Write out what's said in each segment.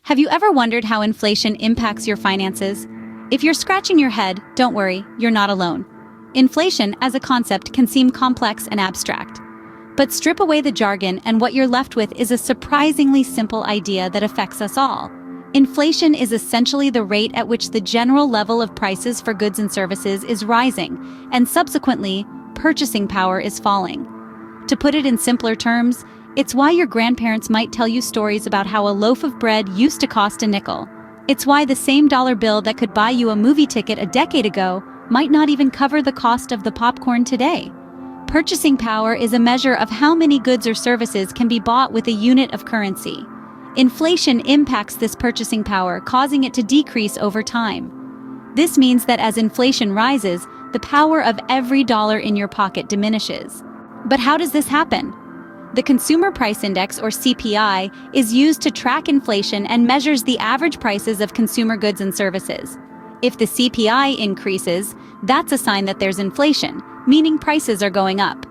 Have you ever wondered how inflation impacts your finances? If you're scratching your head, don't worry, you're not alone. Inflation as a concept can seem complex and abstract. But strip away the jargon and what you're left with is a surprisingly simple idea that affects us all. Inflation is essentially the rate at which the general level of prices for goods and services is rising, and subsequently, purchasing power is falling. To put it in simpler terms, it's why your grandparents might tell you stories about how a loaf of bread used to cost a nickel. It's why the same dollar bill that could buy you a movie ticket a decade ago might not even cover the cost of the popcorn today. Purchasing power is a measure of how many goods or services can be bought with a unit of currency. Inflation impacts this purchasing power, causing it to decrease over time. This means that as inflation rises, the power of every dollar in your pocket diminishes. But how does this happen? The Consumer Price Index, or CPI, is used to track inflation and measures the average prices of consumer goods and services. If the CPI increases, that's a sign that there's inflation, meaning prices are going up.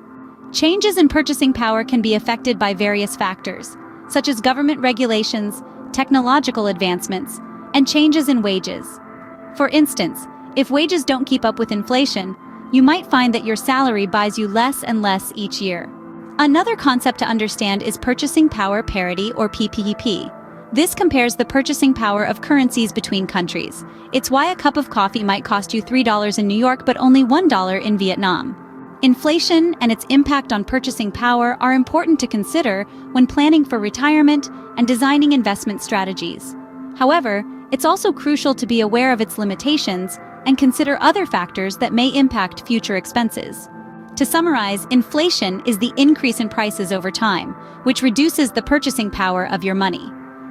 Changes in purchasing power can be affected by various factors, such as government regulations, technological advancements, and changes in wages. For instance, if wages don't keep up with inflation, you might find that your salary buys you less and less each year. Another concept to understand is purchasing power parity, or PPP. This compares the purchasing power of currencies between countries. It's why a cup of coffee might cost you $3 in New York but only $1 in Vietnam. Inflation and its impact on purchasing power are important to consider when planning for retirement and designing investment strategies. However, it's also crucial to be aware of its limitations and consider other factors that may impact future expenses. To summarize, inflation is the increase in prices over time, which reduces the purchasing power of your money.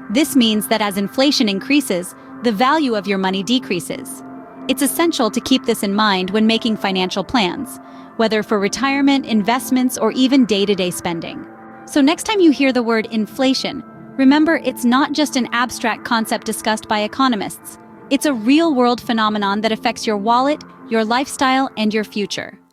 This means that as inflation increases, the value of your money decreases. It's essential to keep this in mind when making financial plans, whether for retirement, investments, or even day-to-day spending. So next time you hear the word inflation, remember it's not just an abstract concept discussed by economists. It's a real-world phenomenon that affects your wallet, your lifestyle, and your future.